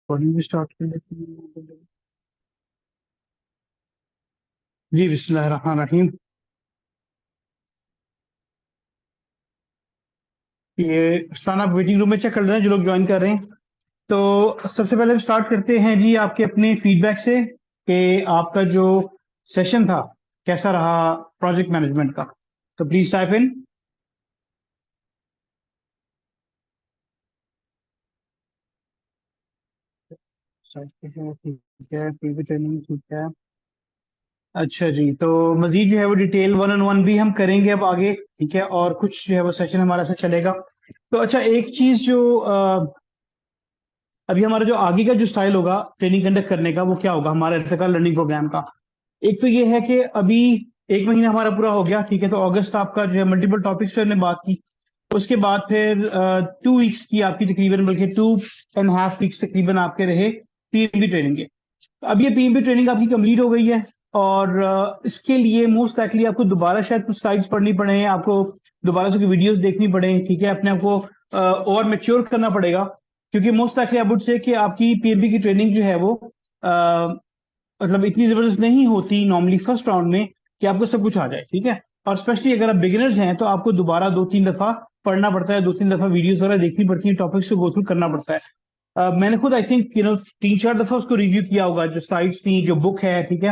Recording भी start कर लेते हैं। जी बिस्मिल्लाहिर्रहमानिर्रहीम। ये स्थान आप वेटिंग रूम में चेक कर रहे हैं जो लोग ज्वाइन कर रहे हैं। तो सबसे पहले स्टार्ट करते हैं जी आपके अपने फीडबैक से कि आपका जो सेशन था कैसा रहा प्रोजेक्ट मैनेजमेंट का। तो प्लीज टाइप इन। ठीक है, पीवी ट्रेनिंग ठीक है। अच्छा जी, तो मजीद जो है वो डिटेल वन ऑन वन भी हम करेंगे अब आगे, ठीक है, और कुछ जो है वो सेशन हमारा से चलेगा। तो अच्छा, एक चीज जो अभी हमारा जो आगे का जो स्टाइल होगा ट्रेनिंग कंडक्ट करने का वो क्या होगा हमारा एथिकल लर्निंग प्रोग्राम का। एक तो ये है कि अभी एक महीना हमारा पूरा हो गया, ठीक है, तो अगस्त आपका जो है मल्टीपल टॉपिक्स पे हमने बात की। उसके बाद फिर 2 वीक्स की आपकी तकरीबन, बल्कि 2.5 वीक्स तकरीबन आपके रहे पीएमबी ट्रेनिंग के। तो अब ये पीएमबी ट्रेनिंग आपकी कंप्लीट हो गई है और इसके लिए मोस्ट लाइकली आपको दोबारा शायद कुछ स्लाइड्स पढ़नी पड़े, आपको दोबारा से वीडियोस देखनी पड़े, ठीक है, अपने आप को और मेच्योर करना पड़ेगा। क्योंकि most likely I would say कि आपकी पीएमबी की ट्रेनिंग जो है वो मतलब इतनी जबरदस्त नहीं होती नॉर्मली फर्स्ट राउंड में कि आपको सब कुछ आ जाए, ठीक है। और स्पेशली अगर आप बिगिनर्स हैं तो आपको दोबारा 2-3 दफा पढ़ना पड़ता है, 2-3 दफा वीडियोस वगैरह देखनी पड़ती है, टॉपिक्स को गो थ्रू करना पड़ता है। मैंने खुद आई थिंक 3-4 दफा उसको रिव्यू किया होगा, जो स्लाइड्स थी, जो बुक है, ठीक है।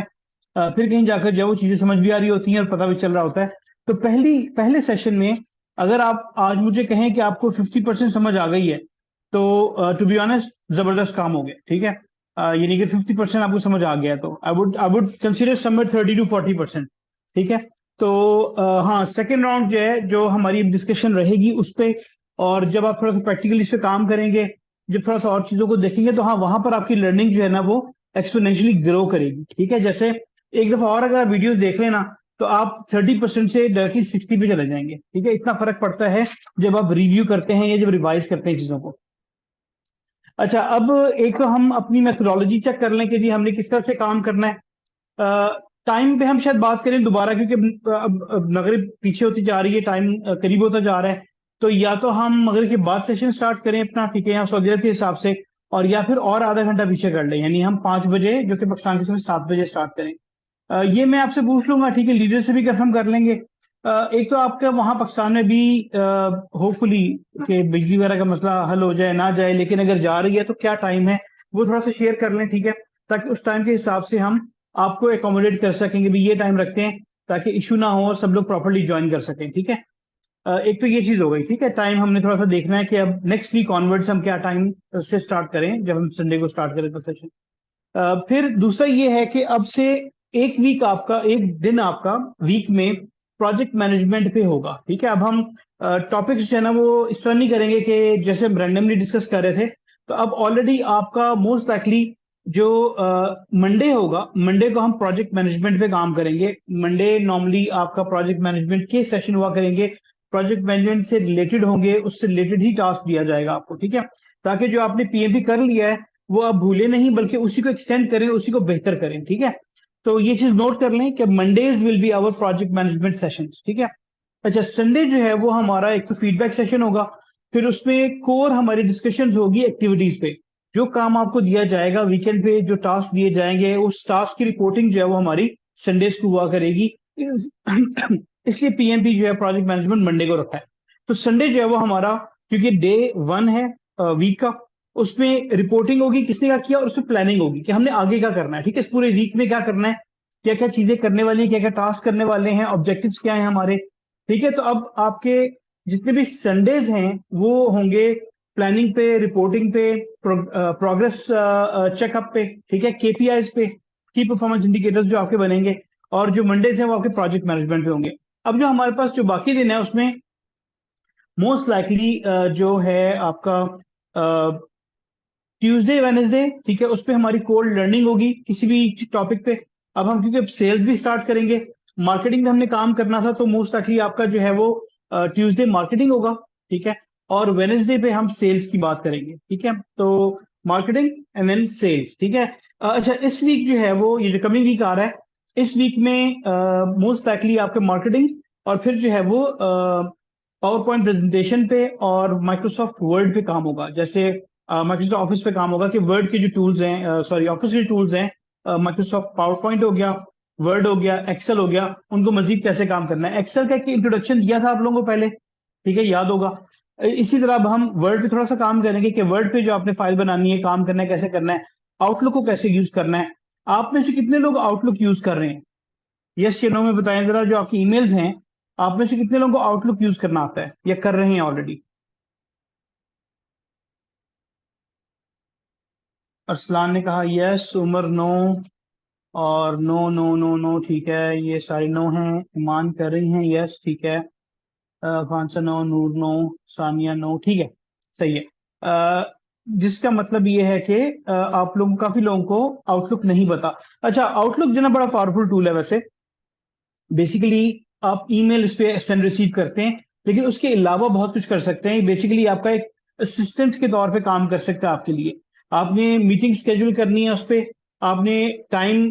फिर कहीं जाकर जो है वो चीजें समझ भी आ रही होती हैं और पता भी चल रहा होता है। तो पहले सेशन में अगर आप आज मुझे कहें कि आपको 50% समझ आ गई है तो टू बी ऑनेस्ट जबरदस्त काम हो गया, ठीक है। यानी कि 50% आपको समझ आ गया तो I would consider somewhere 30 to 40%, ठीक है। तो हाँ, सेकेंड राउंड जो है, जो हमारी डिस्कशन रहेगी उस पे, और जब आप थोड़ा सा प्रैक्टिकली इस पे काम करेंगे, जब थोड़ा सा और चीजों को देखेंगे, तो हाँ वहां पर आपकी लर्निंग जो है ना वो एक्सपोनेंशियली ग्रो करेगी, ठीक है। जैसे एक दफा और अगर आप वीडियोस देख लेना तो आप 30% से डायरेक्टली 60 पे चले जाएंगे, ठीक है। इतना फर्क पड़ता है जब आप रिव्यू करते हैं या जब रिवाइज करते हैं चीजों को। अच्छा, अब एक तो हम अपनी मेथोडोलॉजी चेक कर लें कि जी हमने किस तरह से काम करना है। टाइम पे हम शायद बात करें दोबारा, क्योंकि अब मगरिब पीछे होती जा रही है, टाइम करीब होता जा रहा है। तो या तो हम मगरिब के बाद सेशन स्टार्ट करें अपना, ठीक है, यहाँ सऊदी अरब के हिसाब से, और या फिर और आधा घंटा पीछे कर लें, यानी हम 5 बजे जो कि पाकिस्तान के समय 7 बजे स्टार्ट करें। ये मैं आपसे पूछ लूंगा, ठीक है, लीडर से भी कंफर्म कर लेंगे। एक तो आपका वहां पाकिस्तान में भी होपफुली कि बिजली वगैरह का मसला हल हो जाए ना जाए, लेकिन अगर जा रही है तो क्या टाइम है वो थोड़ा सा शेयर कर लें, ठीक है, ताकि उस टाइम के हिसाब से हम आपको एकोमोडेट कर सकेंगे भी, ये टाइम रखते हैं ताकि इशू ना हो और सब लोग प्रॉपरली ज्वाइन कर सकें, ठीक है। एक तो ये चीज हो गई, ठीक है। टाइम हमने थोड़ा सा देखना है कि अब नेक्स्ट वीक ऑनवर्ड्स हम क्या टाइम से स्टार्ट करें, जब हम संडे को स्टार्ट करें तो सेशन। फिर दूसरा ये है कि अब से एक दिन आपका वीक में प्रोजेक्ट मैनेजमेंट पे होगा, ठीक है। अब हम टॉपिक्स जो है ना वो इस तरह नहीं करेंगे कि जैसे हम रैंडमली डिस्कस कर रहे थे। तो अब ऑलरेडी आपका मोस्ट लाइकली जो मंडे होगा, मंडे को हम प्रोजेक्ट मैनेजमेंट पे काम करेंगे। मंडे नॉर्मली आपका प्रोजेक्ट मैनेजमेंट के सेशन हुआ करेंगे, प्रोजेक्ट मैनेजमेंट से रिलेटेड होंगे, उससे रिलेटेड ही टास्क दिया जाएगा आपको, ठीक है, ताकि जो आपने पीएमपी कर लिया है वो आप भूले नहीं, बल्कि उसी को एक्सटेंड करें, उसी को बेहतर करें, ठीक है। तो ये चीज नोट कर लें कि Mondays will be our project management sessions, ठीक है। अच्छा, संडे जो है वो हमारा एक तो फीडबैक सेशन होगा, फिर उसमें कोर हमारी डिस्कशंस होगी एक्टिविटीज पे। जो काम आपको दिया जाएगा वीकेंड पे, जो टास्क दिए जाएंगे, उस टास्क की रिपोर्टिंग जो है वो हमारी संडेज को हुआ करेगी। इसलिए पीएमपी जो है प्रोजेक्ट मैनेजमेंट मंडे को रखा है। तो संडे जो है वो हमारा, क्योंकि डे 1 है वीक का, उसमें रिपोर्टिंग होगी किसने क्या किया, और उसमें प्लानिंग होगी कि हमने आगे क्या करना है, ठीक है, इस पूरे वीक में क्या करना है, क्या क्या चीजें करने वाली हैं, क्या क्या टास्क करने वाले हैं, ऑब्जेक्टिव्स क्या हैं हमारे, ठीक है। तो अब आपके जितने भी संडेज हैं वो होंगे प्लानिंग पे, रिपोर्टिंग पे, प्रोग्रेस चेकअप पे, ठीक है, केपीआईज पे, की परफॉर्मेंस इंडिकेटर्स जो आपके बनेंगे, और जो मंडेज हैं वो आपके प्रोजेक्ट मैनेजमेंट पे होंगे। अब जो हमारे पास जो बाकी दिन है उसमें मोस्ट लाइकली जो है आपका ट्यूसडे वेनेसडे, ठीक है, उस पर हमारी कोर लर्निंग होगी किसी भी टॉपिक पे। अब हम क्योंकि सेल्स भी स्टार्ट करेंगे, मार्केटिंग में हमने काम करना था, तो मोस्ट एक्चुअली आपका जो है वो ट्यूसडे मार्केटिंग होगा, ठीक है, और वेनेसडे पे हम सेल्स की बात करेंगे, ठीक है। तो मार्केटिंग एंड देन सेल्स, ठीक है। अच्छा, इस वीक जो है वो ये जो कमिंग वीक आ रहा है, इस वीक में मोस्ट लाइकली आपके मार्केटिंग, और फिर जो है वो पावर पॉइंट प्रेजेंटेशन पे और माइक्रोसॉफ्ट वर्ड पे काम होगा। जैसे माइक्रोसॉफ्ट ऑफिस पे काम होगा कि वर्ड के जो टूल्स हैं, सॉरी ऑफिस के टूल्स हैं, माइक्रोसॉफ्ट पावर पॉइंट हो गया, वर्ड हो गया, एक्सेल हो गया, उनको मजीद कैसे काम करना है। एक्सेल का एक इंट्रोडक्शन दिया था आप लोगों को पहले, ठीक है, याद होगा। इसी तरह अब हम वर्ड पे थोड़ा सा काम करेंगे कि वर्ड पे जो आपने फाइल बनानी है, काम करना है, कैसे करना है, आउटलुक को कैसे यूज करना है। आप में से कितने लोग आउटलुक यूज कर रहे हैं? यस या नो में बताएं जरा, जो आपकी ईमेल्स हैं, आप में से कितने लोगों को आउटलुक यूज करना आता है या कर रहे हैं ऑलरेडी? अरसलान ने कहा यस, उमर नो, और नो नो नो नो, ठीक है, ये सारी नो हैं। ईमान कर रही हैं यस, ठीक है। खानसा नो, नूर नो, सानिया नो, ठीक है, सही है। जिसका मतलब ये है कि आप लोग, काफी लोगों को आउटलुक नहीं पता। अच्छा, आउटलुक जो ना बड़ा पावरफुल टूल है वैसे। बेसिकली आप ईमेल इस पे सेंड रिसीव करते हैं, लेकिन उसके अलावा बहुत कुछ कर सकते हैं। बेसिकली आपका एक असिस्टेंट के तौर पे काम कर सकता है आपके लिए। आपने मीटिंग स्केड्यूल करनी है उस पे, आपने टाइम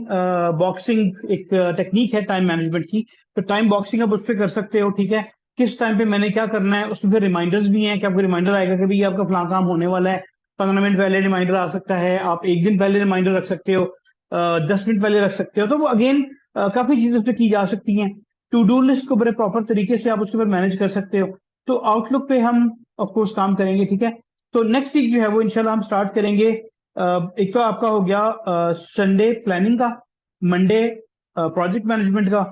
बॉक्सिंग, एक टेक्निक है टाइम मैनेजमेंट की, तो टाइम बॉक्सिंग आप उस पे कर सकते हो, ठीक है। किस टाइम पे मैंने क्या करना है, उसमें फिर रिमाइंडर्स भी हैं कि आपको रिमाइंडर आएगा कि भाई ये आपका फलां काम होने वाला है। 15 मिनट पहले रिमाइंडर आ सकता है, आप एक दिन पहले रिमाइंडर रख सकते हो, 10 मिनट पहले रख सकते हो। तो वो अगेन काफी चीजें उस पर की जा सकती हैं। टू डू लिस्ट को बड़े प्रॉपर तरीके से आप उसके ऊपर मैनेज कर सकते हो। तो आउटलुक पे हम ऑफ कोर्स काम करेंगे, ठीक है। तो नेक्स्ट वीक जो है वो इंशाल्लाह हम स्टार्ट करेंगे। एक तो आपका हो गया संडे प्लानिंग का, मंडे प्रोजेक्ट मैनेजमेंट का,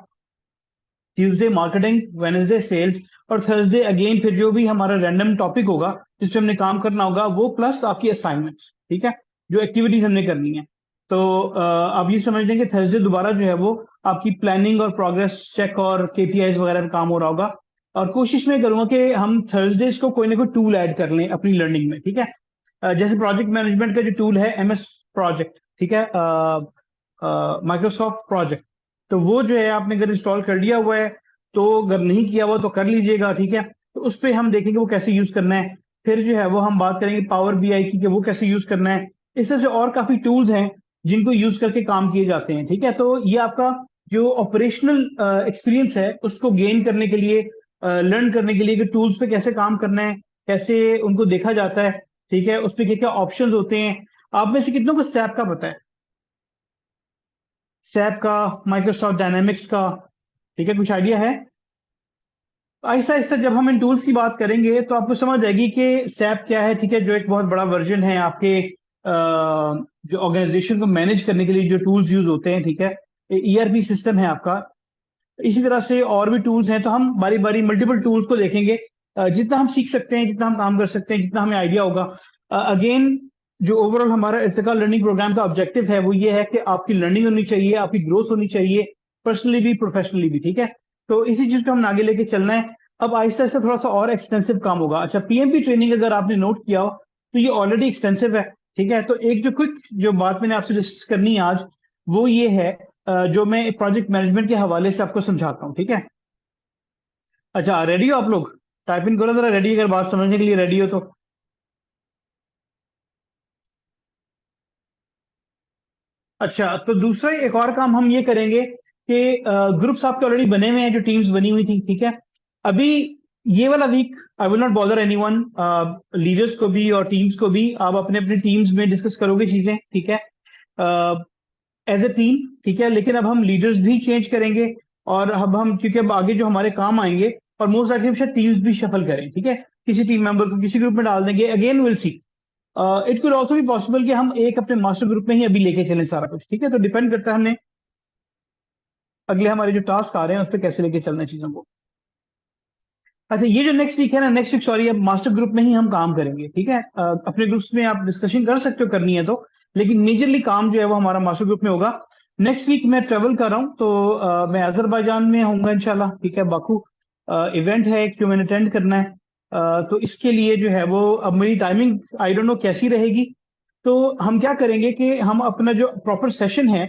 ट्यूसडे मार्केटिंग, वेनेसडे सेल्स, और थर्सडे अगेन फिर जो भी हमारा रैंडम टॉपिक होगा जिस पे हमने काम करना होगा वो, प्लस आपकी असाइनमेंट्स, ठीक है, जो एक्टिविटीज हमने करनी है। तो आप ये समझ लें कि थर्सडे दोबारा जो है वो आपकी प्लानिंग और प्रोग्रेस चेक और केपीआईज वगैरह पे काम हो रहा होगा। और कोशिश में करूंगा कि हम थर्सडेज को कोई ना कोई टूल ऐड कर लें अपनी लर्निंग में, ठीक है। जैसे प्रोजेक्ट मैनेजमेंट का जो टूल है एमएस प्रोजेक्ट, ठीक है, माइक्रोसॉफ्ट प्रोजेक्ट, तो वो जो है आपने अगर इंस्टॉल कर लिया हुआ है, तो अगर नहीं किया हुआ तो कर लीजिएगा, ठीक है। तो उस पर हम देखेंगे वो कैसे यूज करना है। फिर जो है वो हम बात करेंगे पावर बीआई की कि वो कैसे यूज करना है। इस तरह से और काफी टूल्स हैं जिनको यूज करके काम किए जाते हैं, ठीक है। तो ये आपका जो ऑपरेशनल एक्सपीरियंस है उसको गेन करने के लिए, लर्न करने के लिए कि टूल्स पे कैसे काम करना है, कैसे उनको देखा जाता है, ठीक है, उस पर क्या क्या ऑप्शंस होते हैं। आप में से कितनों को सैप का पता है? सैप का, माइक्रोसॉफ्ट डायनामिक्स का, ठीक है, कुछ आइडिया है? आहिस्ता आहिस्ता जब हम इन टूल्स की बात करेंगे तो आपको समझ आएगी कि सैप क्या है, ठीक है, जो एक बहुत बड़ा वर्जन है आपके जो ऑर्गेनाइजेशन को मैनेज करने के लिए जो टूल्स यूज होते हैं, ठीक है, ईआरपी सिस्टम है आपका। इसी तरह से और भी टूल्स हैं, तो हम बारी बारी मल्टीपल टूल्स को देखेंगे। जितना हम सीख सकते हैं, जितना हम काम कर सकते हैं, जितना हमें आइडिया होगा। अगेन, जो ओवरऑल हमारा इर्तिका लर्निंग प्रोग्राम का ऑब्जेक्टिव है वो ये है कि आपकी लर्निंग होनी चाहिए, आपकी ग्रोथ होनी चाहिए, पर्सनली भी प्रोफेशनली भी, ठीक है। तो इसी चीज को हम आगे लेके चलना है। अब आहिस्ता आहिस्ता थोड़ा सा और एक्सटेंसिव काम होगा। अच्छा, पीएमपी ट्रेनिंग अगर आपने नोट किया हो तो ये ऑलरेडी एक्सटेंसिव है, ठीक है। तो एक जो क्विक जो बात मैंने आपसे डिस्कस करनी है आज, वो ये है, जो मैं प्रोजेक्ट मैनेजमेंट के हवाले से आपको समझाता हूँ, ठीक है। अच्छा, रेडी हो आप लोग? टाइप इन करो जरा, रेडी, अगर बात समझने के लिए रेडी हो तो। अच्छा, तो दूसरा एक और काम हम ये करेंगे कि ग्रुप्स आपके ऑलरेडी बने हुए हैं, जो टीम्स बनी हुई थी, ठीक है। अभी ये वाला week I will not bother anyone, leaders को भी और टीम्स को भी, आप अपने अपने टीम्स में डिस्कस करोगे चीजें, ठीक है, एज ए टीम, ठीक है। लेकिन अब हम लीडर्स भी चेंज करेंगे, और अब हम, क्योंकि अब आगे जो हमारे काम आएंगे, और मोस्ट लाइकली हम शायद टीम्स भी शफल करें, ठीक है, किसी टीम मेंबर को किसी ग्रुप में डाल देंगे, again will see. It could also भी पॉसिबल कि हम एक अपने मास्टर ग्रुप में ही अभी लेके चलें सारा कुछ, ठीक है। तो डिपेंड करता है हमने अगले हमारे जो टास्क आ रहे हैं उस पर कैसे लेके चलना है चीजों को। अच्छा, ये जो नेक्स्ट वीक है ना, नेक्स्ट वीक सॉरी, अब मास्टर ग्रुप में ही हम काम करेंगे, ठीक है। अपने ग्रुप्स में आप डिस्कशन कर सकते हो करनी है तो, लेकिन मेजरली काम जो है वो हमारा मास्टर ग्रुप में होगा। नेक्स्ट वीक मैं ट्रेवल कर रहा हूँ, तो मैं अजरबैजान में होऊंगा इंशाल्लाह, ठीक है। बाकू इवेंट है एक जो मैंने अटेंड करना है। तो इसके लिए जो है वो, अब मेरी टाइमिंग आई डोंट नो कैसी रहेगी। तो हम क्या करेंगे कि हम अपना जो प्रॉपर सेशन है,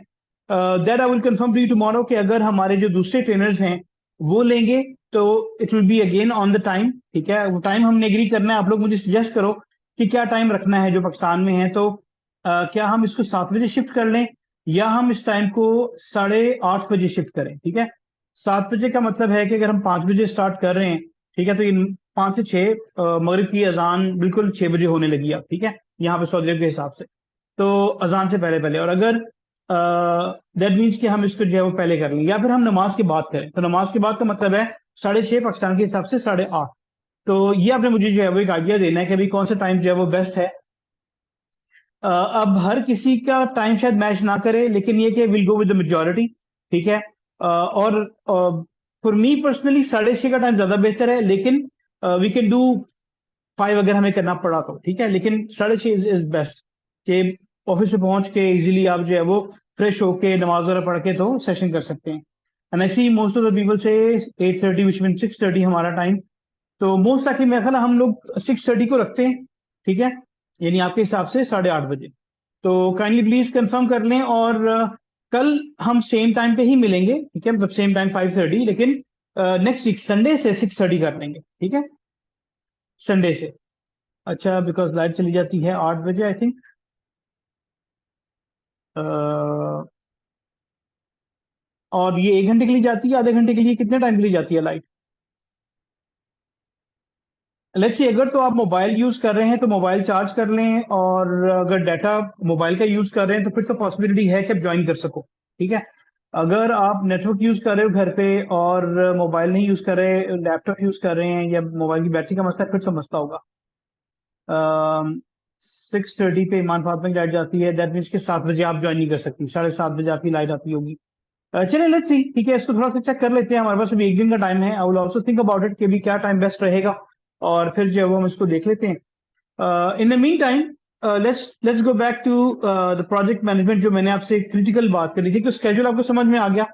that I will confirm to you tomorrow, कि अगर हमारे जो दूसरे ट्रेनर्स हैं वो लेंगे तो it will be again on the time, ठीक है। वो टाइम हमने एग्री करना है, आप लोग मुझे सजेस्ट करो कि क्या टाइम रखना है जो पाकिस्तान में है। तो क्या हम इसको 7 बजे शिफ्ट कर लें, या हम इस टाइम को 8:30 बजे शिफ्ट करें, ठीक है। 7 बजे का मतलब है कि अगर हम 5 बजे स्टार्ट कर रहे हैं, ठीक है, तो ये 5 से 6, मगरिब की अजान बिल्कुल 6 बजे होने लगी अब, ठीक है। यहाँ पे सऊदी अरब के हिसाब से, तो अजान से पहले पहले। और अगर दैट मीन्स कि हम इसको जो है वो पहले कर लें, या फिर हम नमाज की बात करें तो नमाज की बात का मतलब है 6:30 पाकिस्तान के हिसाब से 8:30। तो ये आपने मुझे जो है वो एक आइडिया देना है कि अभी कौन सा टाइम जो है वो बेस्ट है। अब हर किसी का टाइम शायद मैच ना करे, लेकिन ये कि will go with the majority, ठीक है। और फॉर मी पर्सनली 6:30 का टाइम ज्यादा बेहतर है, लेकिन वी कैन डू 5 अगर हमें करना पड़ा तो, ठीक है। लेकिन 6:30 इज बेस्ट कि ऑफिस से पहुंच के इजीली आप जो है वो फ्रेश होके नमाज वगैरह पढ़ के तो सेशन कर सकते हैं। And I see most of the people से 8:30 विच मीन 6:30 हमारा टाइम। तो मोस्ट आखिर मेरा ख्याल है हम लोग 6:30 को रखते हैं, ठीक है, यानी आपके हिसाब से 8:30 बजे। तो काइंडली प्लीज कंफर्म कर लें, और कल हम सेम टाइम पे ही मिलेंगे, ठीक है, मतलब सेम टाइम 5:30, लेकिन नेक्स्ट वीक संडे से 6:30 कर लेंगे, ठीक है, संडे से। अच्छा, बिकॉज लाइट चली जाती है 8 बजे आई थिंक। और ये 1 घंटे के लिए जाती है, आधे घंटे के लिए, कितने टाइम के लिए जाती है लाइट? लेट्स सी, अगर तो आप मोबाइल यूज कर रहे हैं तो मोबाइल चार्ज कर लें, और अगर डाटा मोबाइल का यूज कर रहे हैं तो फिर तो पॉसिबिलिटी है कि आप ज्वाइन कर सको, ठीक है। अगर आप नेटवर्क यूज कर रहे हो घर पे और मोबाइल नहीं यूज कर रहे, लैपटॉप यूज कर रहे हैं, या मोबाइल की बैटरी का मसला है, फिर तो मसला होगा। 6:30 पे ईमान फातिमा की लाइट जाती है, दैट मीन्स के 7 बजे आप ज्वाइन नहीं कर सकती, 7:30 बजे आपकी लाइट आती होगी। चलिए लेट्स सी, ठीक है, इसको थोड़ा सा चेक कर लेते हैं, हमारे पास अभी एक दिन का टाइम है। I will also think about it कि भी क्या टाइम बेस्ट रहेगा, और फिर जो है वो हम इसको देख लेते हैं। In the meantime let's go back to the project management, जो मैंने आपसे क्रिटिकल बात करी थी। तो स्केड्यूल आपको समझ में आ गया,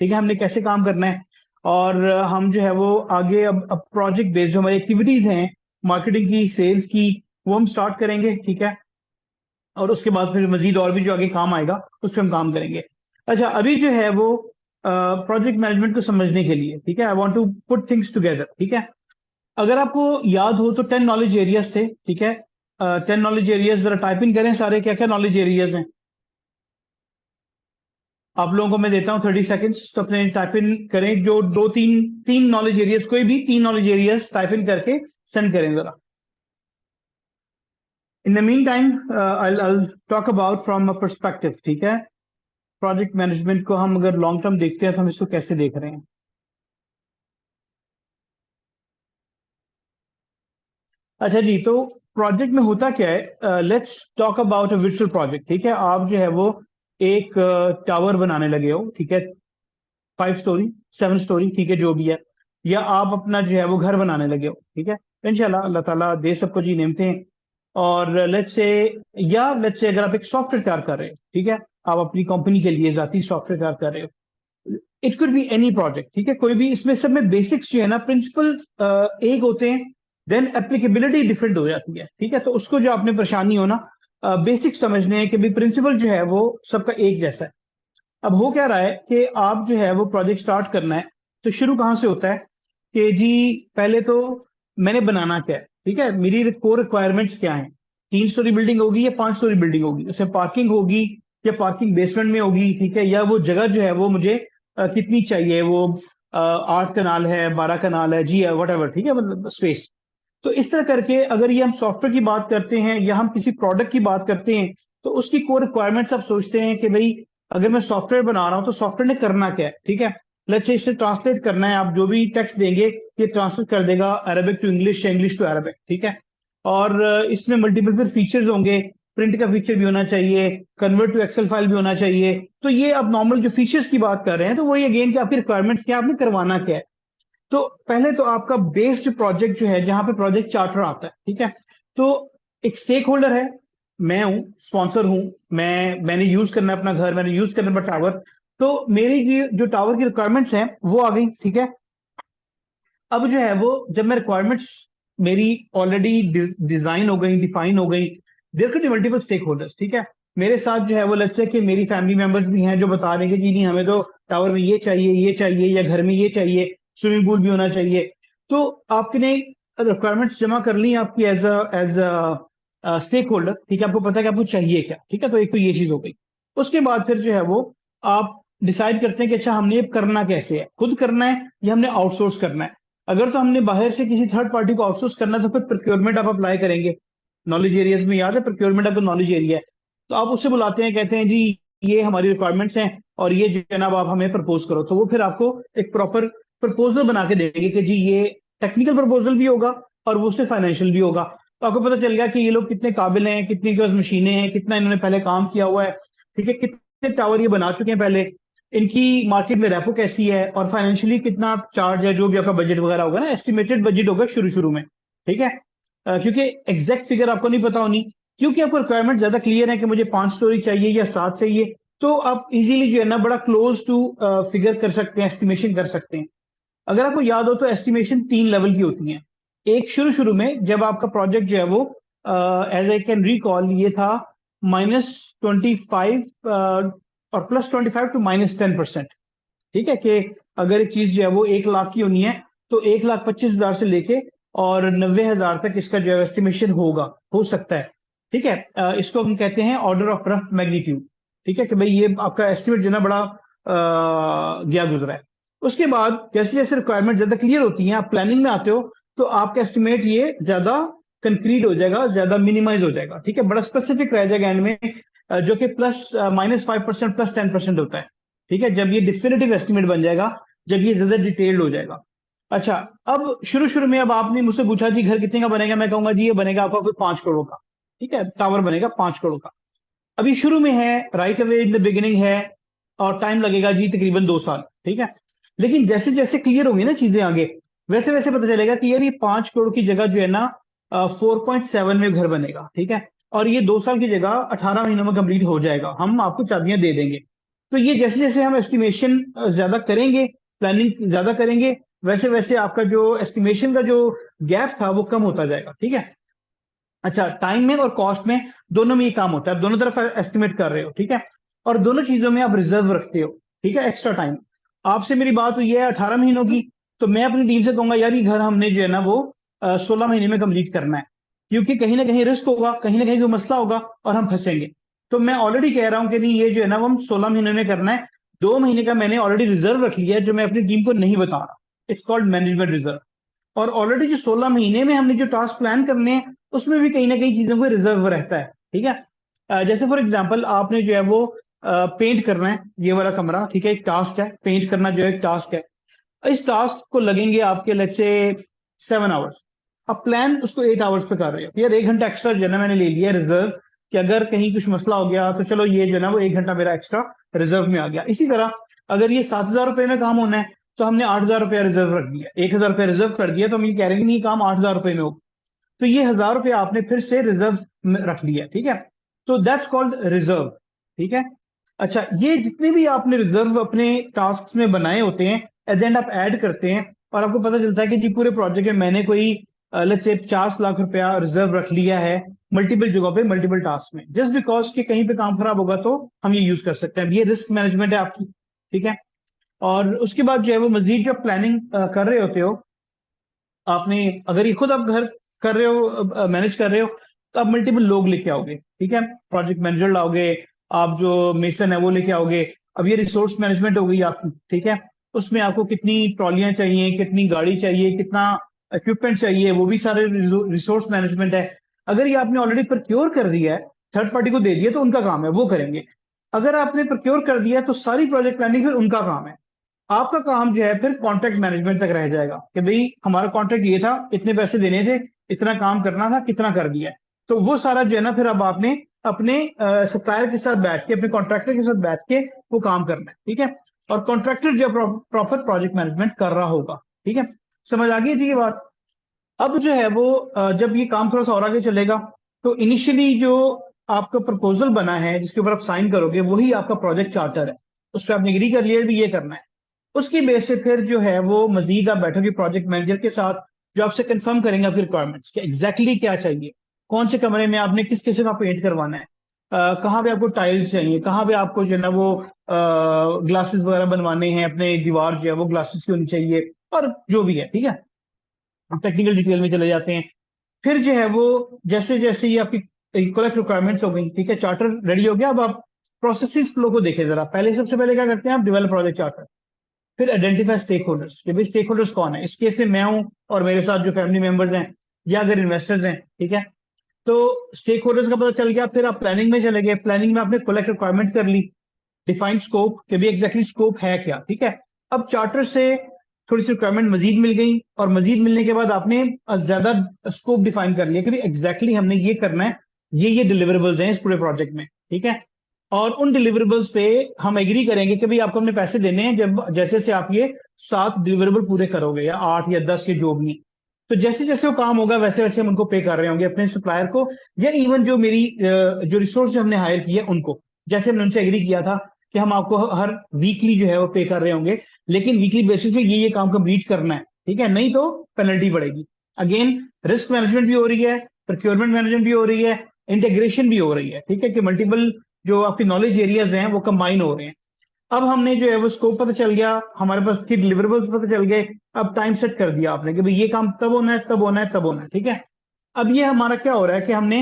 ठीक है, हमने कैसे काम करना है। और हम जो है वो आगे अब प्रोजेक्ट बेस्ड जो हमारी एक्टिविटीज हैं, मार्केटिंग की, सेल्स की, वो हम स्टार्ट करेंगे, ठीक है। और उसके बाद फिर मजीद और भी जो आगे काम आएगा उस पर हम काम करेंगे। अच्छा, अभी जो है वो प्रोजेक्ट मैनेजमेंट को समझने के लिए, ठीक है, I want to put things together, ठीक है। अगर आपको याद हो तो 10 नॉलेज एरियाज थे, ठीक है। 10 नॉलेज एरियाज जरा टाइप इन करें सारे, क्या क्या नॉलेज एरियाज हैं। आप लोगों को मैं देता हूँ 30 सेकेंड्स, तो अपने टाइप इन करें, जो दो तीन तीन नॉलेज एरियाज, कोई भी 3 नॉलेज एरियाज टाइप इन करके सेंड करें जरा। इन the mean time I talk about from a perspective, ठीक है। प्रोजेक्ट मैनेजमेंट को हम अगर लॉन्ग टर्म देखते हैं तो हम इसको कैसे देख रहे हैं। अच्छा जी, तो प्रोजेक्ट में होता क्या है, let's talk about a virtual project, ठीक है। आप जो है वो एक टावर बनाने लगे हो, ठीक है, 5 स्टोरी, 7 स्टोरी, ठीक है, जो भी है। या आप अपना जो है वो घर बनाने लगे हो, ठीक है। इंशाल्लाह अल्लाह ताला दे सबको जी नेमतें। और लेट्स से, या लेट्स से अगर आप एक सॉफ्टवेयर तैयार कर रहे हो, ठीक है, आप अपनी कंपनी के लिए जाती सॉफ्टवेयर तैयार कर रहे हो, it could be any project, ठीक है, कोई भी। इसमें सब में बेसिक्स जो है ना, प्रिंसिपल एक होते हैं, देन एप्लीकेबिलिटी डिफरेंट हो जाती है, ठीक है। तो उसको जो आपने परेशानी हो ना, बेसिक समझने हैं कि भाई प्रिंसिपल जो है वो सबका एक जैसा है। अब हो क्या रहा है कि आप जो है वो प्रोजेक्ट स्टार्ट करना है, तो शुरू कहाँ से होता है कि जी पहले तो मैंने बनाना क्या है, ठीक है, मेरी कोर रिक्वायरमेंट्स क्या है। 3 स्टोरी बिल्डिंग होगी या 5 स्टोरी बिल्डिंग होगी, उसमें पार्किंग होगी या पार्किंग बेसमेंट में होगी, ठीक है, या वो जगह जो है वो मुझे कितनी चाहिए, वो 8 कनाल है, 12 कनाल है जी, वट एवर, ठीक है, मतलब स्पेस। तो इस तरह करके अगर ये हम सॉफ्टवेयर की बात करते हैं या हम किसी प्रोडक्ट की बात करते हैं, तो उसकी कोर रिक्वायरमेंट्स आप सोचते हैं कि भाई अगर मैं सॉफ्टवेयर बना रहा हूं तो सॉफ्टवेयर ने करना क्या है, ठीक है। लेट्स से इसे ट्रांसलेट करना है, आप जो भी टेक्स्ट देंगे ये ट्रांसलेट कर देगा अरबिक टू इंग्लिश या इंग्लिश टू अरबिक, ठीक है। और इसमें मल्टीपल फिर फीचर्स होंगे, प्रिंट का फीचर भी होना चाहिए, कन्वर्ट टू एक्सेल फाइल भी होना चाहिए। तो ये आप नॉर्मल जो फीचर्स की बात कर रहे हैं, तो वही अगेन कि आपकी रिक्वायरमेंट्स क्या है, आपने करवाना क्या है। तो पहले तो आपका बेस्ड प्रोजेक्ट जो है, जहां पे प्रोजेक्ट चार्टर आता है, ठीक है। तो एक स्टेक होल्डर है, मैं हूं, स्पॉन्सर हूं, मैंने यूज करना है अपना घर, मैंने यूज करना है टावर। तो मेरी जो टावर की रिक्वायरमेंट्स हैं वो आ गई, ठीक है। अब जो है वो जब मैं रिक्वायरमेंट्स मेरी ऑलरेडी डिजाइन हो गई, डिफाइन हो गई, there could be multiple stakeholders, ठीक है। मेरे साथ जो है वो लेट्स से कि मेरी फैमिली मेंबर्स भी हैं जो बता रहे हैं कि जी नहीं हमें तो टावर में ये चाहिए, ये चाहिए, या घर में ये चाहिए, स्विमिंग पूल भी होना चाहिए। तो आपने रिक्वायरमेंट्स जमा कर ली आपकी एज अ स्टेक होल्डर, ठीक है, आपको पता है कि आपको चाहिए क्या, ठीक है। तो एक तो ये चीज हो गई। उसके बाद फिर जो है वो आप डिसाइड करते हैं कि अच्छा हमने ये करना कैसे है, खुद करना है या हमने आउटसोर्स करना है। अगर तो हमने बाहर से किसी थर्ड पार्टी को आउटसोर्स करना है तो फिर प्रोक्योरमेंट आप अप्लाई करेंगे, नॉलेज एरियाज में याद है, प्रोक्योरमेंट आपका नॉलेज एरिया है। तो आप उससे बुलाते हैं, कहते हैं जी ये हमारी रिक्वायरमेंट्स हैं और ये जनाब आप हमें प्रपोज करो, तो वो फिर आपको एक प्रॉपर प्रपोजल बना के देंगे कि जी ये टेक्निकल प्रपोजल भी होगा और वो उससे फाइनेंशियल भी होगा। तो आपको पता चल गया कि ये लोग कितने काबिल हैं, कितनी के पास मशीनें हैं, कितना इन्होंने पहले काम किया हुआ है, ठीक है, कितने टावर ये बना चुके हैं पहले, इनकी मार्केट में रेपो कैसी है, और फाइनेंशियली कितना चार्ज है, जो भी आपका बजट वगैरह होगा ना, एस्टिमेटेड बजट होगा शुरू शुरू में, ठीक है। क्योंकि एग्जैक्ट फिगर आपको नहीं पता होनी, क्योंकि आपको रिक्वायरमेंट ज्यादा क्लियर है कि मुझे 5 स्टोरी चाहिए या 7 चाहिए, तो आप इजीली जो है ना बड़ा क्लोज टू फिगर कर सकते हैं, एस्टिमेशन कर सकते हैं। अगर आपको याद हो तो एस्टिमेशन 3 लेवल की होती हैं। एक शुरू शुरू में जब आपका प्रोजेक्ट जो है वो, एज आई कैन रिकॉल, ये था -25 और +25 टू -10%। ठीक है, कि अगर एक चीज जो है वो 1 लाख की होनी है तो 1,25,000 से लेके और 90,000 तक इसका जो है एस्टिमेशन होगा, हो सकता है। ठीक है, इसको हम कहते हैं ऑर्डर ऑफ रफ मैग्नीट्यूड। ठीक है, कि भाई ये आपका एस्टिमेट जो है ना बड़ा गया गुजरा है। उसके बाद जैसे जैसे रिक्वायरमेंट ज्यादा क्लियर होती है, आप प्लानिंग में आते हो, तो आपका एस्टिमेट ये ज्यादा कंक्रीट हो जाएगा, ज्यादा मिनिमाइज हो जाएगा। ठीक है, बड़ा स्पेसिफिक रह जाएगा एंड में, जो कि -5% +10% होता है। ठीक है, जब ये डिफिनेटिव एस्टिमेट बन जाएगा, जब ये ज्यादा डिटेल्ड हो जाएगा। अच्छा, अब शुरू शुरू में अब आपने मुझसे पूछा जी घर कितने का बनेगा, मैं कहूंगा जी ये बनेगा आपका कोई 5 करोड़ का। ठीक है, टावर बनेगा 5 करोड़ का। अभी शुरू में है, right away in the beginning है, और टाइम लगेगा जी तकरीबन 2 साल। ठीक है, लेकिन जैसे जैसे क्लियर होंगी ना चीजें आगे, वैसे वैसे पता चलेगा कि यार ये 5 करोड़ की जगह जो है ना 4.7 में घर बनेगा। ठीक है, और ये 2 साल की जगह 18 महीनों में कंप्लीट हो जाएगा, हम आपको चाबियां दे देंगे। तो ये जैसे जैसे हम एस्टिमेशन ज्यादा करेंगे, प्लानिंग ज्यादा करेंगे, वैसे वैसे आपका जो एस्टिमेशन का जो गैप था वो कम होता जाएगा। ठीक है। अच्छा, टाइम में और कॉस्ट में दोनों में ये काम होता है, आप दोनों तरफ एस्टिमेट कर रहे हो। ठीक है, और दोनों चीजों में आप रिजर्व रखते हो। ठीक है, एक्स्ट्रा टाइम। आपसे मेरी बात हुई है 18 महीनों की, तो मैं अपनी टीम से कहूंगा यार ये घर हमने जो है ना वो 16 महीने में कंप्लीट करना है, क्योंकि कहीं ना कहीं रिस्क होगा, कहीं ना कहीं कोई मसला होगा और हम फंसेंगे। तो मैं ऑलरेडी कह रहा हूं कि नहीं, ये जो है ना वो हम 16 महीने में करना है। 2 महीने का मैंने ऑलरेडी रिजर्व रख लिया है, जो मैं अपनी टीम को नहीं बता रहा। It's called management reserve. और ऑलरेडी जो 16 महीने में हमने जो टास्क प्लान करने हैं, उसमें भी कहीं ना कहीं चीजों को रिजर्व रहता है। ठीक है, जैसे फॉर एग्जांपल आपने जो है वो पेंट करना है ये वाला कमरा। ठीक है, एक टास्क है, पेंट करना जो एक टास्क है। इस टास्क को लगेंगे आपके लेट्स से 7 आवर्स। अब प्लान उसको 8 आवर्स पे कर रहे हो, यार 1 घंटा एक्स्ट्रा जो है ना मैंने ले लिया रिजर्व, कि अगर कहीं कुछ मसला हो गया तो चलो ये जो है ना वो 1 घंटा मेरा एक्स्ट्रा रिजर्व में आ गया। इसी तरह अगर ये 7,000 रुपए में काम होना है, तो हमने 8,000 रुपया रिजर्व रख दिया, 1,000 रुपया रिजर्व कर दिया, तो हम ये कह रहे हैं कि नहीं काम 8,000 रुपए में हो, तो ये 1,000 रुपया आपने फिर से रिजर्व में रख लिया। ठीक है, तो दैट्स कॉल्ड रिजर्व। ठीक है। अच्छा, ये जितने भी आपने रिजर्व अपने टास्क में बनाए होते हैं, एट द एंड आप ऐड करते हैं, और आपको पता चलता है कि जी पूरे प्रोजेक्ट में मैंने कोई लेट्स से 50 लाख रुपया रिजर्व रख लिया है, मल्टीपल जगह पे मल्टीपल टास्क में, जस्ट बिकॉज कि कहीं पे काम खराब होगा तो हम ये यूज कर सकते हैं। ये रिस्क मैनेजमेंट है आपकी। ठीक है, और उसके बाद जो है वो मजीद जब प्लानिंग कर रहे होते हो, आपने अगर ये खुद आप घर कर रहे हो, मैनेज कर रहे हो, तो आप मल्टीपल लोग लेके आओगे। ठीक है, प्रोजेक्ट मैनेजर लाओगे, आप जो मेसन है वो लेके आओगे। अब ये रिसोर्स मैनेजमेंट हो गई आपकी। ठीक है, उसमें आपको कितनी ट्रॉलियां चाहिए, कितनी गाड़ी चाहिए, कितना इक्विपमेंट चाहिए, वो भी सारे रिसोर्स मैनेजमेंट है। अगर ये आपने ऑलरेडी प्रोक्योर कर दिया है, थर्ड पार्टी को दे दिया, तो उनका काम है, वो करेंगे। अगर आपने प्रोक्योर कर दिया है तो सारी प्रोजेक्ट प्लानिंग फिर उनका काम है। आपका काम जो है फिर कॉन्ट्रैक्ट मैनेजमेंट तक रह जाएगा, कि भाई हमारा कॉन्ट्रैक्ट ये था, इतने पैसे देने थे, इतना काम करना था, कितना कर दिया है। तो वो सारा जो है ना फिर अब आपने अपने सप्लायर के साथ बैठ के, अपने कॉन्ट्रैक्टर के साथ बैठ के वो काम करना है। ठीक है, और कॉन्ट्रैक्टर जो प्रॉपर प्रोजेक्ट मैनेजमेंट कर रहा होगा। ठीक है, समझ आ गई थी ये बात। अब जो है वो जब ये काम थोड़ा सा और आगे चलेगा, तो इनिशियली जो आपका प्रपोजल बना है जिसके ऊपर आप साइन करोगे, वही आपका प्रोजेक्ट चार्टर है। उस पर आपने एग्री कर लिया भी ये करना है। उसकी बेस से फिर जो है वो मजीद आप बैठोगे प्रोजेक्ट मैनेजर के साथ, जो आपसे कंफर्म करेंगे आपकी रिक्वायरमेंट्स कि एग्जैक्टली क्या चाहिए, कौन से कमरे में आपने किस किस्म का पेंट करवाना है, कहाँ पे आपको टाइल्स चाहिए, कहाँ पे आपको जो है ना वो ग्लासेस वगैरह बनवाने हैं, अपने दीवार जो है वो ग्लासेस की होनी चाहिए, और जो भी है। ठीक है, हम टेक्निकल डिटेल में चले जाते हैं। फिर जो है वो जैसे जैसे ये आपकी कलेक्ट रिक्वायरमेंट्स हो गई, ठीक है, चार्टर रेडी हो गया। अब आप प्रोसेसेस फ्लो को देखें जरा। पहले सबसे पहले क्या करते हैं, आप डेवलप प्रोजेक्ट चार्टर। फिर आइडेंटिफाई स्टेक होल्डर्स, कि भाई स्टेक होल्डर्स कौन है। इस केस में मैं हूं और मेरे साथ जो फैमिली मेंबर्स हैं, या अगर इन्वेस्टर्स हैं। ठीक है, तो स्टेक होल्डर्स का पता चल गया, फिर आप प्लानिंग में चले गए, प्लानिंग में आपने कलेक्ट रिक्वायरमेंट कर ली, डिफाइंड स्कोप कि भी एग्जैक्टली स्कोप है क्या, ठीक है। अब चार्टर से थोड़ी सी रिक्वायरमेंट मजीद मिल गई, और मजीद मिलने के बाद आपने ज्यादा स्कोप डिफाइन कर लिया कि भी एग्जैक्टली हमने ये करना है, ये डिलीवरेबल्स हैं इस पूरे प्रोजेक्ट में, ठीक है। और उन डिलीवरेबल्स पे हम एग्री करेंगे कि भाई आपको हमने पैसे देने हैं जब जैसे से आप ये 7 डिलीवरेबल पूरे करोगे, या 8 या 10 के जो भी हैं। तो जैसे जैसे वो काम होगा वैसे वैसे हम उनको पे कर रहे होंगे अपने सप्लायर को, या इवन जो मेरी जो रिसोर्स हमने हायर किया उनको, जैसे हमने उनसे एग्री किया था कि हम आपको हर वीकली जो है वो पे कर रहे होंगे, लेकिन वीकली बेसिस पे ये काम कंप्लीट करना है, ठीक है, नहीं तो पेनल्टी बढ़ेगी। अगेन रिस्क मैनेजमेंट भी हो रही है, प्रोक्योरमेंट मैनेजमेंट भी हो रही है, इंटीग्रेशन भी हो रही है, ठीक है, कि मल्टीपल जो आपके नॉलेज एरियाज हैं वो कंबाइन हो रहे हैं। अब हमने जो है वो स्कोप पता चल गया, हमारे पास की डिलीवरेबल्स पता चल गए, अब टाइम सेट कर दिया आपने कि भाई ये काम तब होना है, तब होना है, तब होना है, ठीक है। अब ये हमारा क्या हो रहा है कि हमने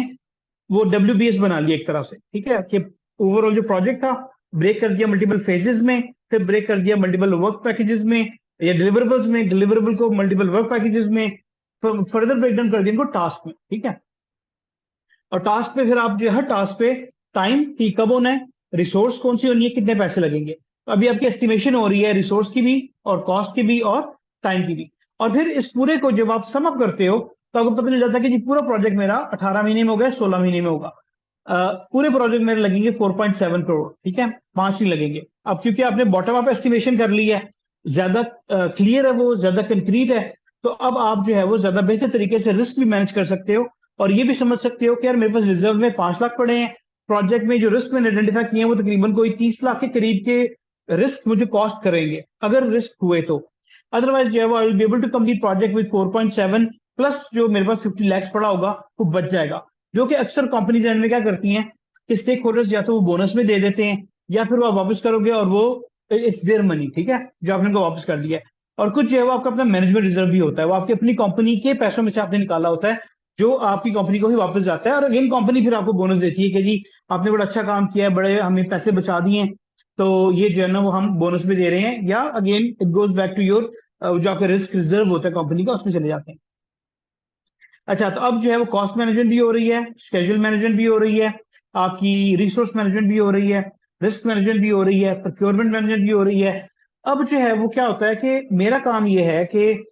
वो WBS बना लिया एक तरह से, ठीक है, कि ओवरऑल जो प्रोजेक्ट था ब्रेक कर दिया मल्टीपल फेजेस में, फिर ब्रेक कर दिया मल्टीपल वर्क पैकेजेस में, या डिलीवरेबल्स में, डिलीवरेबल को मल्टीपल वर्क पैकेजेस में, फर्दर ब्रेक डाउन कर दिया इनको टास्क में, ठीक है। और टास्क पे फिर आप जो है टास्क पे टाइम की कब होना है, रिसोर्स कौन सी होनी है, कितने पैसे लगेंगे, तो अभी आपकी एस्टिमेशन हो रही है रिसोर्स की भी और कॉस्ट की भी और टाइम की भी। और फिर इस पूरे को जब आप सम अप करते हो तो आपको पता चल जाता है कि जी पूरा प्रोजेक्ट मेरा 18 महीने में होगा, 16 महीने में होगा। पूरे प्रोजेक्ट मेरे लगेंगे 4.7 करोड़, ठीक है, 5 नहीं लगेंगे। अब क्योंकि आपने बॉटम अप एस्टिमेशन कर ली है, ज्यादा क्लियर है, वो ज्यादा कंक्रीट है, तो अब आप जो है वो ज्यादा बेहतर तरीके से रिस्क भी मैनेज कर सकते हो, और ये भी समझ सकते हो कि यार मेरे पास रिजर्व में 5 लाख पड़े हैं, प्रोजेक्ट में जो रिस्क मैंने आइडेंटिफाई किए हैं वो तकरीबन कोई 30 लाख के करीब के रिस्क मुझे कॉस्ट करेंगे अगर रिस्क हुए तो। अदरवाइज जो है वो I will be able to complete project with 4.7 plus जो मेरे पास 50 लाख पड़ा होगा वो बच जाएगा। जो कि अक्सर कंपनीज में क्या करती हैं कि स्टेक होल्डर्स या तो वो बोनस में दे देते हैं, या फिर वो आप वापस करोगे और वो इट्स देयर मनी, ठीक है, जो आपने उनको वापस कर दिया है। और कुछ जो है वो आपका अपना मैनेजमेंट रिजर्व भी होता है, वो आपकी अपनी कंपनी के पैसों में से आपने निकाला होता है, जो आपकी कंपनी को ही वापस जाता है, और अगेन कंपनी फिर आपको बोनस देती है कि जी आपने बड़ा अच्छा काम किया है, बड़े हमें पैसे बचा दिए हैं, तो ये जो है ना वो हम बोनस में दे रहे हैं, या again it goes back to your जो आपका रिस्क रिजर्व होता है कंपनी का उसमें चले जाते हैं। अच्छा, तो अब जो है वो कॉस्ट मैनेजमेंट भी हो रही है, स्केड्यूल मैनेजमेंट भी हो रही है, आपकी रिसोर्स मैनेजमेंट भी हो रही है, रिस्क मैनेजमेंट भी हो रही है, प्रोक्योरमेंट मैनेजमेंट भी हो रही है। अब जो है वो क्या होता है कि मेरा काम ये है कि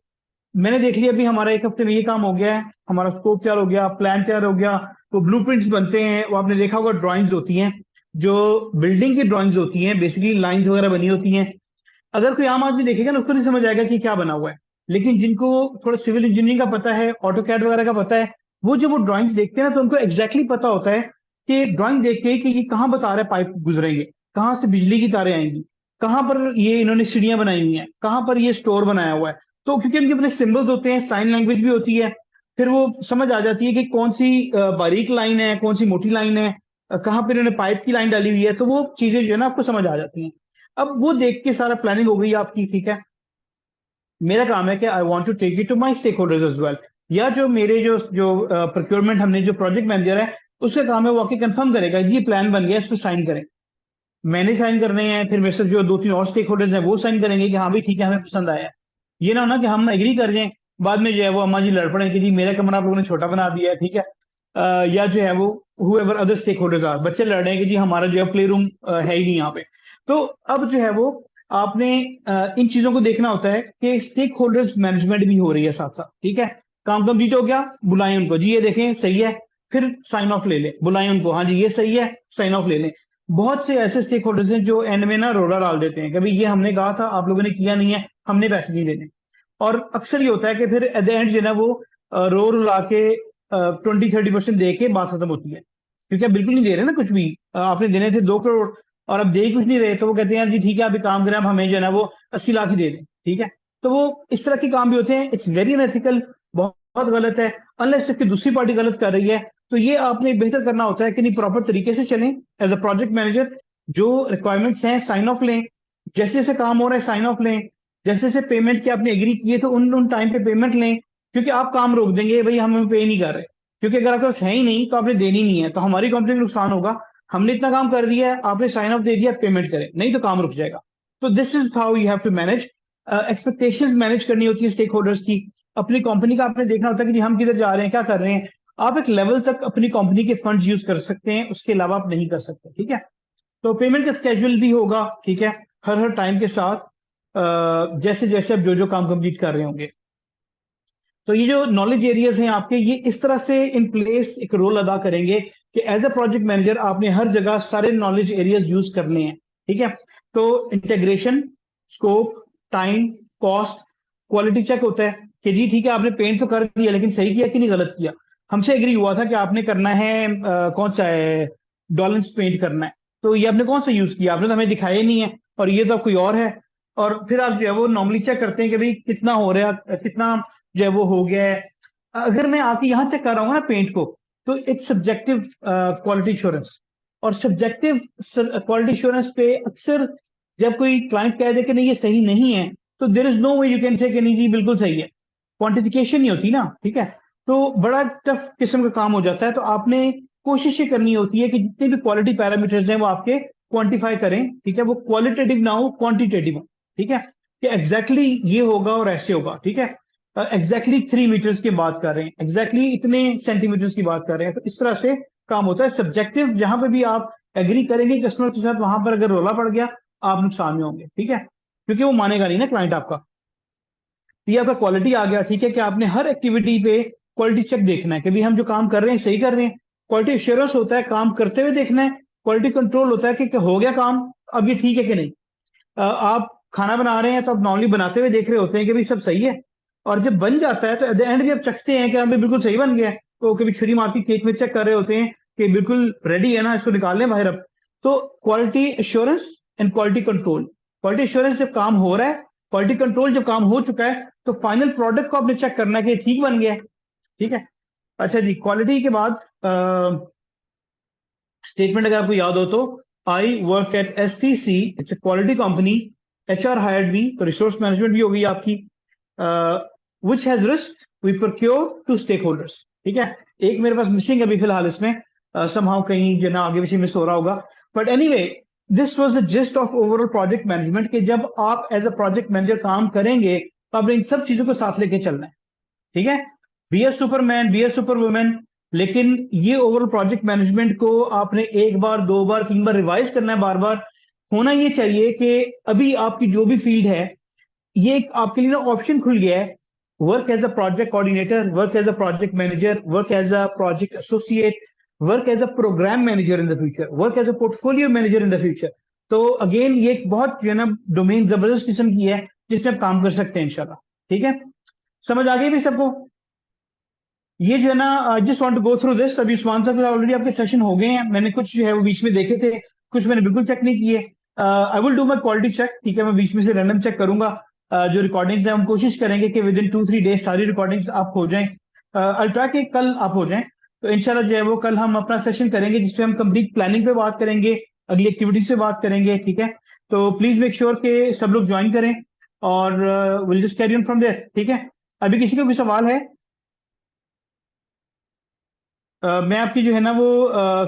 मैंने देख लिया अभी हमारा 1 हफ्ते में ये काम हो गया है, हमारा स्कोप तैयार हो गया, प्लान तैयार हो गया, वो ब्लूप्रिंट्स बनते हैं, वो आपने देखा होगा ड्राइंग्स होती हैं, जो बिल्डिंग की ड्राइंग्स होती हैं, बेसिकली लाइंस वगैरह बनी होती हैं। अगर कोई आम आदमी देखेगा ना उसको नहीं समझ आएगा कि क्या बना हुआ है, लेकिन जिनको थोड़ा सिविल इंजीनियरिंग का पता है, ऑटो कैड वगैरह का पता है, वो जब वो ड्राइंग्स देखते हैं ना तो उनको एग्जैक्टली पता होता है कि ड्राइंग देख के कि ये कहाँ बता रहा है पाइप गुजरेंगे, कहाँ से बिजली की तारें आएंगी, कहाँ पर ये इन्होंने सीढ़ियां बनाई हुई हैं, कहाँ पर ये स्टोर बनाया हुआ है। तो क्योंकि उनके अपने सिंबल्स होते हैं, साइन लैंग्वेज भी होती है, फिर वो समझ आ जाती है कि कौन सी बारीक लाइन है, कौन सी मोटी लाइन है, कहाँ पर इन्होंने पाइप की लाइन डाली हुई है, तो वो चीजें जो है ना आपको समझ आ जाती हैं। अब वो देख के सारा प्लानिंग हो गई आपकी, ठीक है। मेरा काम है कि I want to take it to my stakeholders as well, या जो मेरे जो जो प्रोक्योरमेंट हमने जो प्रोजेक्ट मैनेजर है उसका काम है वो आके कंफर्म करेगा जी प्लान बन गया, इस पर साइन करें। मैंने साइन करने हैं, फिर मेरे साथ जो 2-3 और स्टेक होल्डर्स हैं वो साइन करेंगे कि हाँ भाई ठीक है हमें पसंद आया है। ये ना हो ना कि हम एग्री कर जाएं, बाद में जो है वो अम्मा जी लड़ पड़े कि जी मेरा कमरा आप लोगों ने छोटा बना दिया है, ठीक है। या जो है वो whoever other stakeholders are, बच्चे लड़ रहे हैं कि जी हमारा जो है प्ले रूम है ही नहीं यहाँ पे। तो अब जो है वो आपने इन चीजों को देखना होता है कि स्टेक होल्डर्स मैनेजमेंट भी हो रही है साथ साथ, ठीक है। काम कंप्लीट हो गया, बुलाएं उनको, जी ये देखें सही है, फिर साइन ऑफ ले लें, बुलाएं उनको, हाँ जी ये सही है, साइन ऑफ ले लें। बहुत से ऐसे स्टेक होल्डर्स हैं जो एंड में ना रोड़ा डाल देते हैं कि भाई ये हमने कहा था आप लोगों ने किया नहीं है, हमने पैसे नहीं देने। और अक्सर ये होता है कि फिर एट द एंड जो है ना वो रो रुला के 20-30% दे के बात खत्म होती है, क्योंकि आप बिल्कुल नहीं दे रहे ना कुछ भी। आपने देने थे 2 करोड़ और अब दे ही कुछ नहीं रहे, तो वो कहते हैं यार जी ठीक है अभी काम करें, अब हमें जो है ना वो 80 लाख ही दे दें, ठीक है। तो वो इस तरह के काम भी होते हैं, इट्स वेरी अनएथिकल, बहुत गलत है। अनलेस इसकी दूसरी पार्टी गलत कर रही है, तो ये आपने बेहतर करना होता है कि नहीं प्रॉपर तरीके से चलें एज अ प्रोजेक्ट मैनेजर, जो रिक्वायरमेंट्स हैं साइन ऑफ लें, जैसे जैसे काम हो रहा है साइन ऑफ लें, जैसे जैसे पेमेंट के आपने एग्री किए तो उन उन टाइम पे पेमेंट लें, क्योंकि आप काम रोक देंगे भाई हम पे नहीं कर रहे, क्योंकि अगर आपके पास है ही नहीं तो आपने देनी नहीं है, तो हमारी कंपनी को नुकसान होगा। हमने इतना काम कर दिया है, आपने साइन ऑफ दे दिया, पेमेंट करें, नहीं तो काम रुक जाएगा। तो this is how you have to manage expectations, manage करनी होती है स्टेक होल्डर्स की। अपनी कंपनी का आपने देखना होता है कि जी हम किधर जा रहे हैं, क्या कर रहे हैं, आप एक लेवल तक अपनी कंपनी के फंड्स यूज कर सकते हैं, उसके अलावा आप नहीं कर सकते, ठीक है। तो पेमेंट का स्केड्यूल भी होगा, ठीक है, हर हर टाइम के साथ, जैसे जैसे आप जो जो काम कंप्लीट कर रहे होंगे। तो ये जो नॉलेज एरियाज हैं आपके, ये इस तरह से इन प्लेस एक रोल अदा करेंगे कि एज अ प्रोजेक्ट मैनेजर आपने हर जगह सारे नॉलेज एरियाज यूज करने हैं, ठीक है। तो integration, scope, time, cost, quality check होता है कि जी ठीक है आपने पेंट तो कर दिया, लेकिन सही किया कि नहीं गलत किया। हमसे एग्री हुआ था कि आपने करना है कौन सा है, डॉलेंस पेंट करना है, तो ये आपने कौन सा यूज किया, आपने तो हमें दिखाया ही नहीं है, और ये तो कोई और है। और फिर आप जो है वो नॉर्मली चेक करते हैं कि भाई कितना हो रहा है, कितना जो है वो हो गया है। अगर मैं आके यहाँ चेक कर रहा हूँ ना पेंट को, तो इट्स सब्जेक्टिव क्वालिटी इंश्योरेंस। और सब्जेक्टिव क्वालिटी इंश्योरेंस पे अक्सर जब कोई क्लाइंट कह दे कि नहीं ये सही नहीं है, तो there is no way you can say कि नहीं जी बिल्कुल सही है, क्वांटिफिकेशन नहीं होती ना, ठीक है। तो बड़ा टफ किस्म का काम हो जाता है। तो आपने कोशिश ये करनी होती है कि जितने भी क्वालिटी पैरामीटर्स हैं वो आपके क्वांटिफाई करें, ठीक है, वो क्वालिटेटिव ना हो, क्वांटिटेटिव हो, ठीक है, कि एग्जैक्टली ये होगा और ऐसे होगा, ठीक है। एग्जैक्टली 3 मीटर्स की बात कर रहे हैं, एग्जैक्टली इतने सेंटीमीटर्स की बात कर रहे हैं, तो इस तरह से काम होता है। सब्जेक्टिव जहां पे भी आप एग्री करेंगे कस्टमर के साथ, वहां पर अगर रोला पड़ गया आप नुकसान में होंगे, ठीक है, क्योंकि वो मानेगा नहीं ना क्लाइंट आपका। तो ये आपका क्वालिटी आ गया, ठीक है, कि आपने हर एक्टिविटी पे क्वालिटी चेक देखना है कि भाई हम जो काम कर रहे हैं सही कर रहे हैं। क्वालिटी एश्योरेंस होता है काम करते हुए देखना है। क्वालिटी कंट्रोल होता है कि हो गया काम, अब ये ठीक है कि नहीं। आप खाना बना रहे हैं तो आप नॉर्मली बनाते हुए देख रहे होते हैं कि भाई सब सही है, और जब बन जाता है तो एट द एंड जब चखते हैं कि हमें बिल्कुल सही बन गया है, तो कभी छुरी मार के केक में चेक कर रहे होते हैं कि बिल्कुल रेडी है ना, इसको निकाल लें बाहर अब। तो quality assurance and quality control, quality assurance जब काम हो रहा है, क्वालिटी कंट्रोल जब काम हो चुका है, तो फाइनल प्रोडक्ट को आपने चेक करना है कि ठीक बन गया है, ठीक है। अच्छा जी, क्वालिटी के बाद स्टेटमेंट अगर आपको याद हो तो, I work at S T C, it's a quality company, H R hired भी, तो रिसोर्स मैनेजमेंट भी होगी आपकी, which has risk we procure to stakeholders, ठीक है। एक मेरे पास मिसिंग अभी फिलहाल इसमें, समहाउ कहीं जो ना आगे पीछे मिस हो रहा होगा, but anyway this was the gist of overall project management, कि जब आप एज अ प्रोजेक्ट मैनेजर काम करेंगे तो आपने इन सब चीजों को साथ लेके चलना है, ठीक है। बी ए सुपरमैन, बी ए सुपर वुमेन, लेकिन ये ओवरऑल प्रोजेक्ट मैनेजमेंट को आपने एक बार, दो बार, तीन बार रिवाइज करना है, बार बार। होना ये चाहिए कि अभी आपकी जो भी फील्ड है, ये एक आपके लिए ना ऑप्शन खुल गया है, work as a project coordinator, work as a project manager, work as a project associate, work as a program manager in the future, work as a portfolio manager in the future. तो again ये एक बहुत जो है ना domain जबरदस्त किस्म की है जिसमें आप काम कर सकते हैं इंशाल्लाह, ठीक है। समझ आ गई भी सबको? ये जो है ना, I just want to go through this. अभी उस्मान साहब ऑलरेडी आपके सेशन हो गए हैं, मैंने कुछ जो है वो बीच में देखे थे, कुछ मैंने बिल्कुल चेक नहीं किए। I will do my quality check, ठीक है, मैं बीच में से रैंडम चेक करूंगा। जो रिकॉर्डिंग्स है हम कोशिश करेंगे कि विद इन 2-3 डेज सारी रिकॉर्डिंग्स आप हो जाएं। अल्ट्रा के कल आप हो जाएं, तो इंशाल्लाह जो है वो कल हम अपना सेशन करेंगे जिसपे हम कंप्लीट प्लानिंग पे बात करेंगे, अगली एक्टिविटीज पे बात करेंगे, ठीक है। तो प्लीज मेक श्योर कि सब लोग ज्वाइन करें, और will just carry on from there, ठीक है। अभी किसी का कोई सवाल है? मैं आपकी जो है ना वो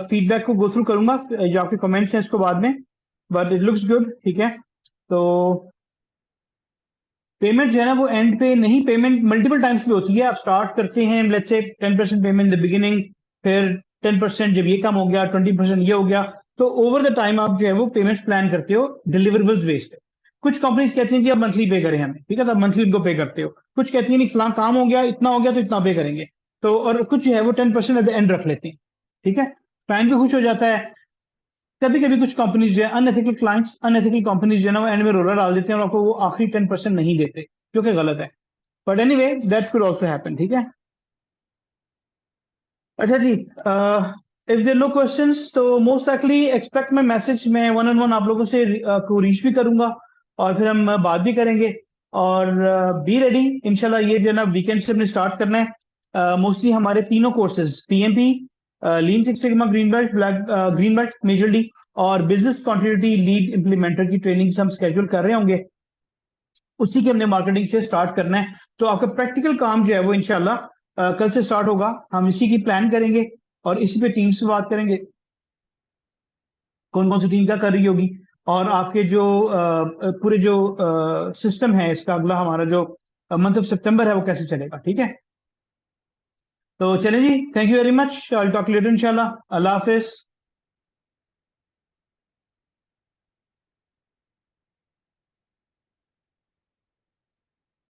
फीडबैक को गो थ्रू करूंगा, जो आपके कमेंट्स हैं इसको बाद में, बट इट लुक्स गुड, ठीक है। तो पेमेंट जो है ना वो एंड पे नहीं, पेमेंट मल्टीपल टाइम्स पे होती है। आप स्टार्ट करते हैं let's say 10% payment in the beginning, फिर 10% जब ये कम हो गया, 20% ये हो गया, तो ओवर द टाइम आप जो है वो पेमेंट्स प्लान करते हो डिलीवरेबल्स बेस्ड। कुछ कंपनीज कहती हैं कि आप मंथली पे करें हमें, ठीक है, तो आप मंथली उनको पे करते हो। कुछ कहती हैं नहीं फलां काम हो गया तो इतना पे करेंगे। तो और कुछ जो है वो 10% एट द एंड रख लेते हैं, ठीक है। क्लाइंट भी खुश हो जाता है। कभी कभी कुछ कंपनीज जो है अनएथिकल क्लाइंट्स, अनएथिकल कंपनीज जो है ना वो एंड में रोलर डाल देते हैं और आपको वो आखिरी 10% नहीं देते, जो कि गलत है। But any way that could also happen, ठीक है। अच्छा जी, इफ देयर नो क्वेश्चंस तो most likely expect my message, मैं वन ऑन वन आप लोगों से को रीच भी करूंगा, और फिर हम बात भी करेंगे। और बी रेडी, इंशाल्लाह ये जो है ना वीकेंड से हमने स्टार्ट करना है। मोस्टली हमारे तीनों courses, PMP, lean six sigma green belt, black green belt majorly, और बिजनेस कंटिन्यूटी लीड इंप्लीमेंटर की ट्रेनिंग हम स्केड्यूल कर रहे होंगे। उसी के हमने मार्केटिंग से स्टार्ट करना है। तो आपका प्रैक्टिकल काम जो है वो इंशाल्लाह कल से स्टार्ट होगा। हम इसी की प्लान करेंगे और इसी पे टीम से बात करेंगे कौन कौन सी टीम क्या कर रही होगी, और आपके जो पूरे जो सिस्टम है इसका, अगला हमारा जो मंथ ऑफ सितंबर है वो कैसे चलेगा, ठीक है। तो चलें जी, thank you very much, I talk later इंशाल्लाह। अल्लाह हाफिज।